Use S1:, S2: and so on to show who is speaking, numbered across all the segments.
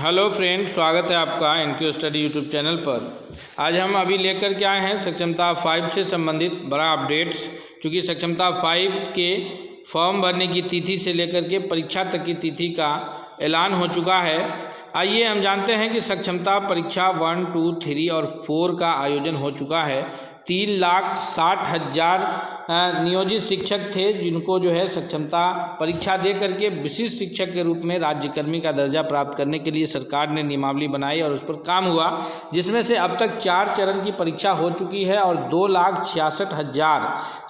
S1: Hello friend, स्वागत है आपका एनक्यू स्टडी यूट्यूब चैनल पर। आज हम अभी लेकर के आए हैं सक्षमता 5 से संबंधित बड़ा अपडेट्स। चूँकि सक्षमता 5 के फॉर्म भरने की तिथि से लेकर के परीक्षा तक की तिथि का ऐलान हो चुका है। आइए हम जानते हैं कि सक्षमता परीक्षा 1, 2, 3 और 4 का आयोजन हो चुका है। 3,60,000 नियोजित शिक्षक थे जिनको जो है सक्षमता परीक्षा दे करके विशिष्ट शिक्षक के रूप में राज्यकर्मी का दर्जा प्राप्त करने के लिए सरकार ने नियमावली बनाई और उस पर काम हुआ, जिसमें से अब तक 4 चरण की परीक्षा हो चुकी है और 2,66,000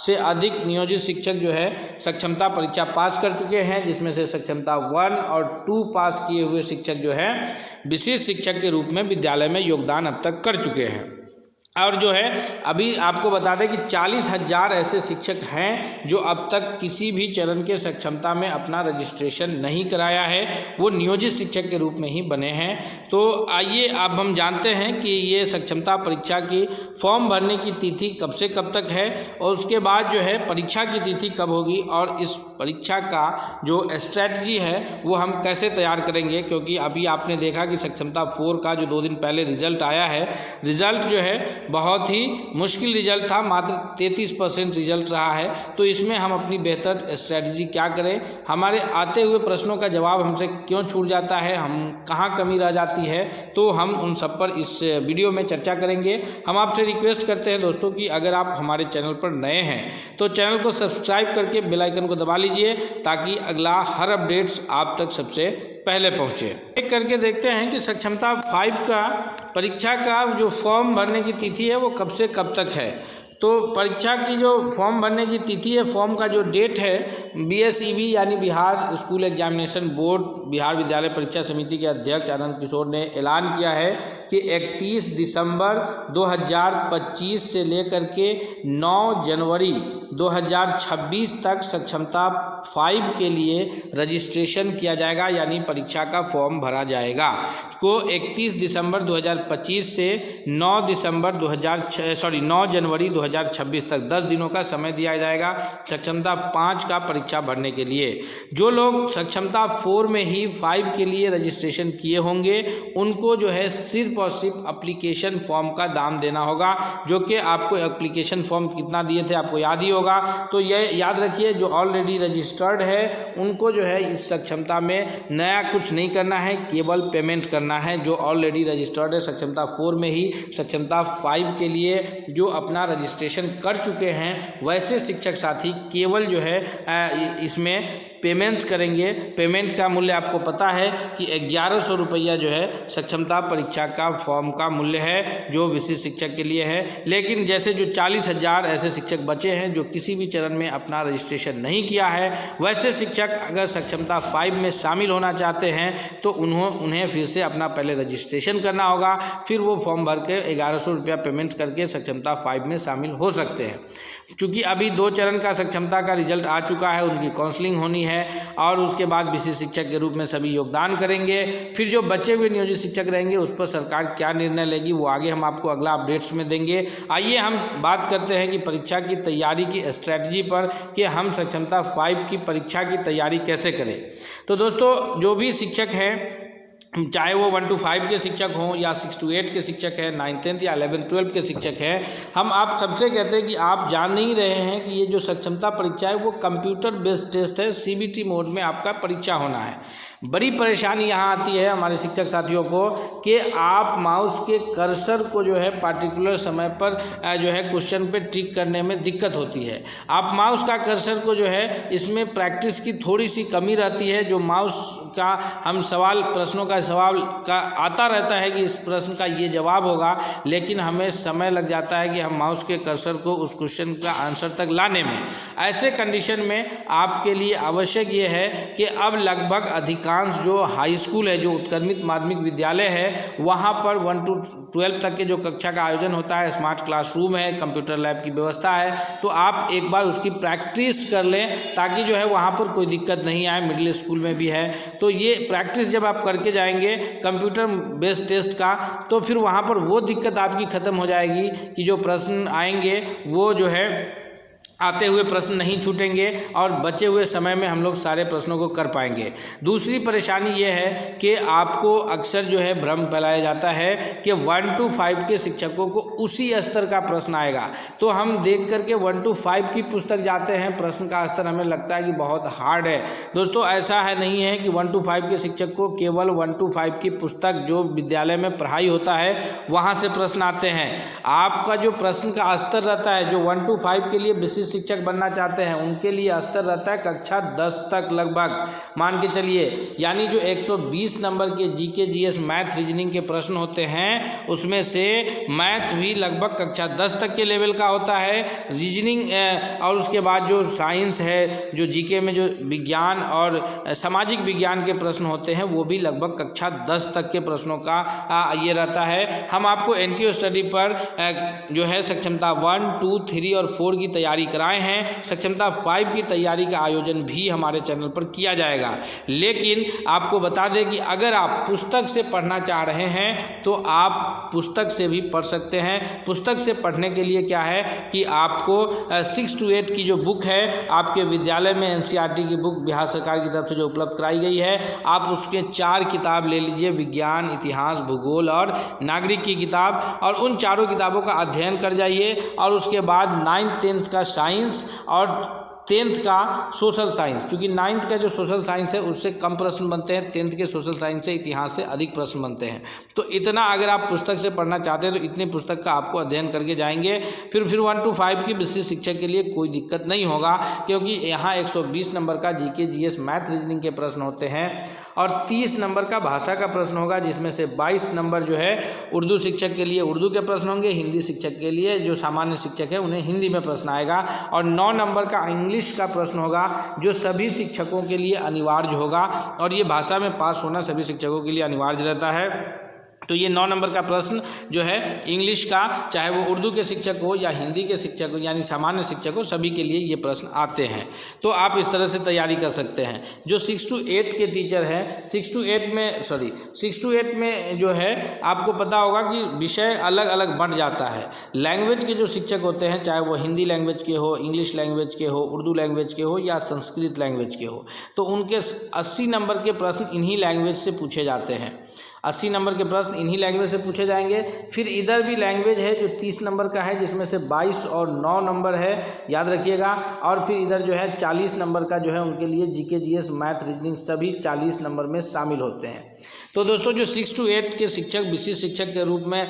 S1: से अधिक नियोजित शिक्षक जो है सक्षमता परीक्षा पास कर चुके हैं, जिसमें से सक्षमता 1 और 2 पास किए हुए शिक्षक जो है विशिष्ट शिक्षक के रूप में विद्यालय में योगदान अब तक कर चुके हैं। और जो है अभी आपको बता दें कि 40,000 ऐसे शिक्षक हैं जो अब तक किसी भी चरण के सक्षमता में अपना रजिस्ट्रेशन नहीं कराया है, वो नियोजित शिक्षक के रूप में ही बने हैं। तो आइए अब हम जानते हैं कि ये सक्षमता परीक्षा की फॉर्म भरने की तिथि कब से कब तक है और उसके बाद जो है परीक्षा की तिथि कब होगी और इस परीक्षा का जो स्ट्रैटेजी है वो हम कैसे तैयार करेंगे। क्योंकि अभी आपने देखा कि सक्षमता 4 का जो 2 दिन पहले रिजल्ट आया है, रिजल्ट जो है बहुत ही मुश्किल रिजल्ट था, मात्र 33% रिजल्ट रहा है। तो इसमें हम अपनी बेहतर स्ट्रैटेजी क्या करें, हमारे आते हुए प्रश्नों का जवाब हमसे क्यों छूट जाता है, हम कहाँ कमी रह जाती है, तो हम उन सब पर इस वीडियो में चर्चा करेंगे। हम आपसे रिक्वेस्ट करते हैं दोस्तों कि अगर आप हमारे चैनल पर नए हैं तो चैनल को सब्सक्राइब करके बेल आइकन को दबा लीजिए ताकि अगला हर अपडेट्स आप तक सबसे पहले पहुँचे। एक करके देखते हैं कि सक्षमता 5 का परीक्षा का जो फॉर्म भरने की तिथि है वो कब से कब तक है। तो परीक्षा की जो फॉर्म भरने की तिथि है, फॉर्म का जो डेट है, BSEB यानी Bihar school examination board, Bihar विद्यालय परीक्षा समिति के अध्यक्ष आनंद किशोर ने ऐलान किया है कि 31 दिसंबर 2025 से लेकर के 9 जनवरी 2026 तक सक्षमता 5 के लिए रजिस्ट्रेशन किया जाएगा, यानी परीक्षा का फॉर्म भरा जाएगा। को 31 दिसंबर 2025 से 9 जनवरी 2026 तक 10 दिनों का समय दिया जाएगा सक्षमता 5 का परीक्षा भरने के लिए। जो लोग सक्षमता 4 में ही 5 के लिए रजिस्ट्रेशन किए होंगे उनको जो है सिर्फ और सिर्फ एप्लीकेशन फॉर्म का दाम देना होगा, जो कि आपको एप्लीकेशन फॉर्म कितना दिए थे आपको याद ही होगा। तो ये याद रखिए, जो ऑलरेडी रजिस्टर्ड है उनको जो है इस सक्षमता में नया कुछ नहीं करना है, केवल पेमेंट करना है। जो ऑलरेडी रजिस्टर्ड है सक्षमता 4 में ही सक्षमता 5 के लिए जो अपना रजिस्ट्रेशन कर चुके हैं वैसे शिक्षक साथी केवल जो है इसमें पेमेंट करेंगे। पेमेंट का मूल्य आपको पता है कि 1100 रुपया जो है सक्षमता परीक्षा का फॉर्म का मूल्य है जो विशिष्ट शिक्षक के लिए है। लेकिन जैसे जो 40,000 ऐसे शिक्षक बचे हैं जो किसी भी चरण में अपना रजिस्ट्रेशन नहीं किया है, वैसे शिक्षक अगर सक्षमता 5 में शामिल होना चाहते हैं तो उन्हें फिर से अपना पहले रजिस्ट्रेशन करना होगा, फिर वो फॉर्म भर के 1100 रुपया पेमेंट करके सक्षमता 5 में शामिल हो सकते हैं। चूँकि अभी 2 चरण का सक्षमता का रिजल्ट आ चुका है, उनकी काउंसलिंग होनी है और उसके बाद विशिष्ट शिक्षक के रूप में सभी योगदान करेंगे। फिर जो बचे हुए नियोजित शिक्षक रहेंगे उस पर सरकार क्या निर्णय लेगी वो आगे हम आपको अगला अपडेट्स में देंगे। आइए हम बात करते हैं कि परीक्षा की तैयारी की स्ट्रैटेजी पर कि हम सक्षमता 5 की परीक्षा की तैयारी कैसे करें। तो दोस्तों, जो भी शिक्षक हैं, चाहे वो 1 to 5 के शिक्षक हों या 6 to 8 के शिक्षक हैं, 9th 10th या 11th 12 के शिक्षक हैं, हम आप सबसे कहते हैं कि आप जान नहीं रहे हैं कि ये जो सक्षमता परीक्षा है वो कंप्यूटर बेस्ड टेस्ट है, CBT मोड में आपका परीक्षा होना है। बड़ी परेशानी यहाँ आती है हमारे शिक्षक साथियों को कि आप माउस के कर्सर को जो है पार्टिकुलर समय पर जो है क्वेश्चन पे टिक करने में दिक्कत होती है। आप माउस का कर्सर को जो है इसमें प्रैक्टिस की थोड़ी सी कमी रहती है। जो माउस का हम प्रश्नों का सवाल का आता रहता है कि इस प्रश्न का ये जवाब होगा, लेकिन हमें समय लग जाता है कि हम माउस के कर्सर को उस क्वेश्चन का आंसर तक लाने में। ऐसे कंडीशन में आपके लिए आवश्यक ये है कि अब लगभग अधिकांश जो हाई स्कूल है, जो उत्क्रमित माध्यमिक विद्यालय है, वहाँ पर 1 to 12 तक के जो कक्षा का आयोजन होता है, स्मार्ट क्लासरूम है, कंप्यूटर लैब की व्यवस्था है, तो आप एक बार उसकी प्रैक्टिस कर लें ताकि जो है वहाँ पर कोई दिक्कत नहीं आए। मिडिल स्कूल में भी है, तो ये प्रैक्टिस जब आप करके जाएंगे कंप्यूटर बेस्ड टेस्ट का, तो फिर वहाँ पर वो दिक्कत आपकी ख़त्म हो जाएगी कि जो प्रश्न आएंगे वो जो है आते हुए प्रश्न नहीं छूटेंगे और बचे हुए समय में हम लोग सारे प्रश्नों को कर पाएंगे। दूसरी परेशानी ये है कि आपको अक्सर जो है भ्रम फैलाया जाता है कि 1 to 5 के शिक्षकों को उसी स्तर का प्रश्न आएगा, तो हम देख करके 1 to 5 की पुस्तक जाते हैं, प्रश्न का स्तर हमें लगता है कि बहुत हार्ड है। दोस्तों ऐसा है नहीं है कि 1 to 5 के शिक्षक को केवल 1 to 5 की पुस्तक जो विद्यालय में पढ़ाई होता है वहाँ से प्रश्न आते हैं। आपका जो प्रश्न का स्तर रहता है, जो 1 to 5 के लिए विशिष्ट शिक्षक बनना चाहते हैं उनके लिए स्तर रहता है कक्षा 10 तक लगभग, मान के चलिए, यानी जो 120 नंबर के जीके जीएस मैथ रीजनिंग के प्रश्न होते हैं उसमें से मैथ भी लगभग कक्षा 10 तक के लेवल का होता है, रीजनिंग और उसके बाद जो साइंस है, जो जीके में जो विज्ञान और सामाजिक विज्ञान के प्रश्न होते हैं वो भी लगभग कक्षा 10 तक के प्रश्नों का ये रहता है। हम आपको एनक्यू स्टडी पर जो है सक्षमता 1, 2, 3 और 4 की तैयारी कराए हैं। सक्षमता 5 की तैयारी का आयोजन भी हमारे चैनल पर किया जाएगा। लेकिन आपको बता दें कि अगर आप पुस्तक से पढ़ना चाह रहे हैं तो आप पुस्तक से भी पढ़ सकते हैं। पुस्तक से पढ़ने के लिए क्या है कि आपको 6 to 8 की जो बुक है आपके विद्यालय में एनसीईआरटी की बुक बिहार सरकार की तरफ से जो उपलब्ध कराई गई है, आप उसके 4 किताब ले लीजिए, विज्ञान, इतिहास, भूगोल और नागरिक की किताब, और उन चारों किताबों का अध्ययन कर जाइए। और उसके बाद 9th 10th का साइंस और 10th का सोशल साइंस, क्योंकि 9th का जो सोशल साइंस है उससे कम प्रश्न बनते हैं, 10th के सोशल साइंस से, इतिहास से अधिक प्रश्न बनते हैं। तो इतना अगर आप पुस्तक से पढ़ना चाहते हैं तो इतनी पुस्तक का आपको अध्ययन करके जाएंगे, फिर 1 to 5 की विशिष्ट शिक्षक के लिए कोई दिक्कत नहीं होगा, क्योंकि यहाँ 120 नंबर का जीके जीएस मैथ रीजनिंग के प्रश्न होते हैं और 30 नंबर का भाषा का प्रश्न होगा, जिसमें से 22 नंबर जो है उर्दू शिक्षक के लिए उर्दू के प्रश्न होंगे, हिंदी शिक्षक के लिए जो सामान्य शिक्षक है उन्हें हिंदी में प्रश्न आएगा, और 9 नंबर का इंग्लिश का प्रश्न होगा जो सभी शिक्षकों के लिए अनिवार्य होगा, और ये भाषा में पास होना सभी शिक्षकों के लिए अनिवार्य रहता है। तो ये 9 नंबर का प्रश्न जो है इंग्लिश का, चाहे वो उर्दू के शिक्षक हो या हिंदी के शिक्षक हो यानी सामान्य शिक्षक हो, सभी के लिए ये प्रश्न आते हैं। तो आप इस तरह से तैयारी कर सकते हैं। जो 6 to 8 के टीचर हैं, 6 to 8 में जो है आपको पता होगा कि विषय अलग अलग बंट जाता है। लैंग्वेज के जो शिक्षक होते हैं, चाहे वो हिंदी लैंग्वेज के हो, इंग्लिश लैंग्वेज के हो, उर्दू लैंग्वेज के हो या संस्कृत लैंग्वेज के हो, तो उनके 80 नंबर के प्रश्न इन्हीं लैंग्वेज से पूछे जाते हैं। 80 नंबर के प्रश्न इन्हीं लैंग्वेज से पूछे जाएंगे। फिर इधर भी लैंग्वेज है जो 30 नंबर का है, जिसमें से 22 और 9 नंबर है, याद रखिएगा। और फिर इधर जो है 40 नंबर का जो है उनके लिए जीके जीएस मैथ रीजनिंग सभी 40 नंबर में शामिल होते हैं। तो दोस्तों जो 6 to 8 के शिक्षक विशिष्ट शिक्षक के रूप में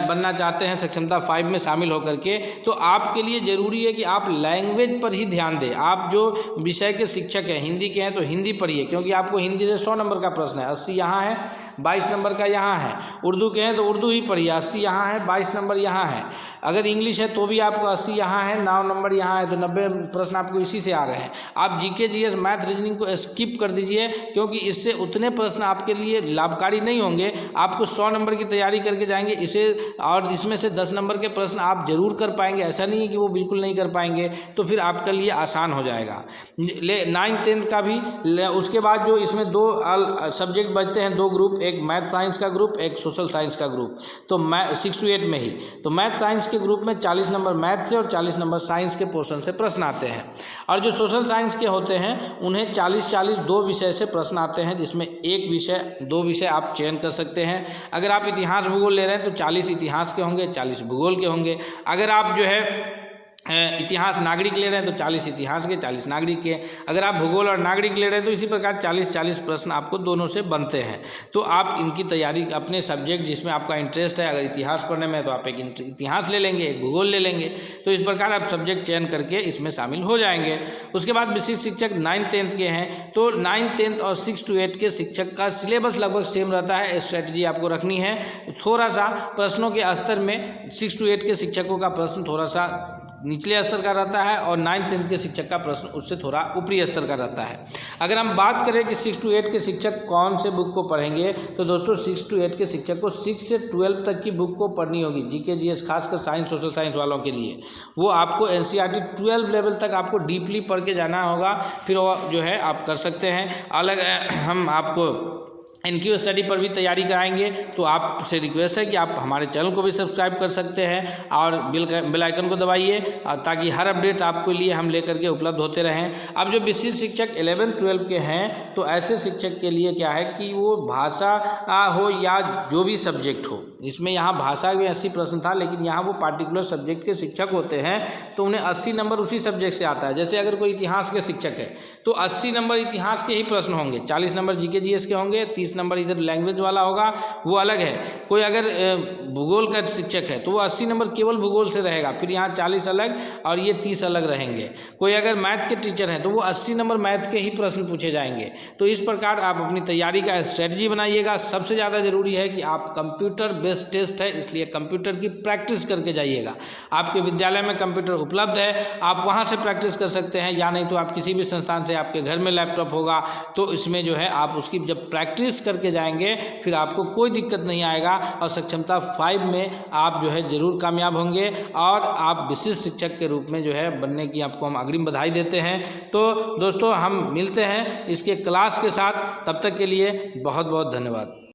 S1: बनना चाहते हैं सक्षमता 5 में शामिल होकर के, तो आपके लिए ज़रूरी है कि आप लैंग्वेज पर ही ध्यान दें। आप जो विषय के शिक्षक हैं, हिंदी के हैं तो हिंदी पढ़िए, क्योंकि आपको हिंदी से 100 नंबर का प्रश्न है, 80 यहाँ है, 22 नंबर का यहाँ है। उर्दू के हैं तो उर्दू ही पढ़िए, 80 यहाँ है, 22 नंबर यहाँ है। अगर इंग्लिश है तो भी आपको 80 यहाँ है, 9 नंबर यहाँ है, तो 90 प्रश्न आपको इसी से आ रहे हैं। आप जीके जीएस मैथ रीजनिंग को स्किप कर दीजिए, क्योंकि इससे उतने प्रश्न आपके लिए लाभकारी नहीं होंगे। आपको 100 नंबर की तैयारी करके जाएंगे इसे, और इसमें से 10 नंबर के प्रश्न आप जरूर कर पाएंगे, ऐसा नहीं है कि वो बिल्कुल नहीं कर पाएंगे, तो फिर आपके लिए आसान हो जाएगा। 9th 10th का भी, उसके बाद जो इसमें 2 सब्जेक्ट बचते हैं, 2 ग्रुप, एक मैथ साइंस का ग्रुप, एक सोशल साइंस का ग्रुप। तो 6 to 8 में ही तो मैथ साइंस के ग्रुप में 40 नंबर मैथ से और 40 नंबर साइंस के पोर्शन से प्रश्न आते हैं। और जो सोशल साइंस के होते हैं उन्हें 40-40 2 विषय से प्रश्न आते हैं, जिसमें 2 विषय आप चयन कर सकते हैं। अगर आप इतिहास भूगोल ले रहे हैं तो 40 इतिहास के होंगे, 40 भूगोल के होंगे। अगर आप जो है इतिहास नागरिक ले रहे हैं तो 40 इतिहास के, 40 नागरिक के। अगर आप भूगोल और नागरिक ले रहे हैं तो इसी प्रकार 40-40 प्रश्न आपको दोनों से बनते हैं। तो आप इनकी तैयारी अपने सब्जेक्ट जिसमें आपका इंटरेस्ट है, अगर इतिहास पढ़ने में है तो आप एक इतिहास ले लेंगे, एक भूगोल ले लेंगे। तो इस प्रकार आप सब्जेक्ट चयन करके इसमें शामिल हो जाएंगे। उसके बाद विशिष्ट शिक्षक 9th 10th के हैं, तो 9th 10th और 6 to 8 के शिक्षक का सिलेबस लगभग सेम रहता है। स्ट्रेटजी आपको रखनी है, थोड़ा सा प्रश्नों के स्तर में 6 to 8 के शिक्षकों का प्रश्न थोड़ा सा निचले स्तर का रहता है और 9th 10th के शिक्षक का प्रश्न उससे थोड़ा ऊपरी स्तर का रहता है। अगर हम बात करें कि 6 to 8 के शिक्षक कौन से बुक को पढ़ेंगे, तो दोस्तों 6 to 8 के शिक्षक को 6 से 12 तक की बुक को पढ़नी होगी। जीके जीएस खासकर साइंस सोशल साइंस वालों के लिए वो आपको एनसीईआरटी 12 लेवल तक आपको डीपली पढ़ के जाना होगा, फिर वो जो है आप कर सकते हैं। अलग हम आपको एनक्यू स्टडी पर भी तैयारी कराएंगे। तो आपसे रिक्वेस्ट है कि आप हमारे चैनल को भी सब्सक्राइब कर सकते हैं और बेल आइकन को दबाइए ताकि हर अपडेट आपके लिए हम लेकर के उपलब्ध होते रहें। अब जो विशिष्ट शिक्षक 11-12 के हैं तो ऐसे शिक्षक के लिए क्या है कि वो भाषा हो या जो भी सब्जेक्ट हो, इसमें यहाँ भाषा में 80 प्रश्न था, लेकिन यहाँ वो पार्टिकुलर सब्जेक्ट के शिक्षक होते हैं तो उन्हें 80 नंबर उसी सब्जेक्ट से आता है। जैसे अगर कोई इतिहास के शिक्षक है तो 80 नंबर इतिहास के ही प्रश्न होंगे, 40 नंबर जीके जीएस के होंगे, 30 नंबर इधर लैंग्वेज वाला होगा, वो अलग है। कोई अगर भूगोल का शिक्षक है तो वो 80 नंबर केवल भूगोल से रहेगा, फिर यहाँ 40 अलग और ये 30 अलग रहेंगे। कोई अगर मैथ के टीचर हैं तो वो 80 नंबर मैथ के ही प्रश्न पूछे जाएंगे। तो इस प्रकार आप अपनी तैयारी का स्ट्रेटजी बनाइएगा। सबसे ज़्यादा जरूरी है कि आप कंप्यूटर बेस्ड टेस्ट है, इसलिए कंप्यूटर की प्रैक्टिस करके जाइएगा। आपके विद्यालय में कंप्यूटर उपलब्ध है, आप वहाँ से प्रैक्टिस कर सकते हैं, या नहीं तो आप किसी भी संस्थान से, आपके घर में लैपटॉप होगा तो इसमें जो है आप उसकी जब प्रैक्टिस करके जाएंगे फिर आपको कोई दिक्कत नहीं आएगा और सक्षमता 5 में आप जो है ज़रूर कामयाब होंगे और आप विशिष्ट शिक्षक के रूप में जो है बनने की आपको हम अग्रिम बधाई देते हैं। तो दोस्तों हम मिलते हैं इसके क्लास के साथ, तब तक के लिए बहुत बहुत धन्यवाद।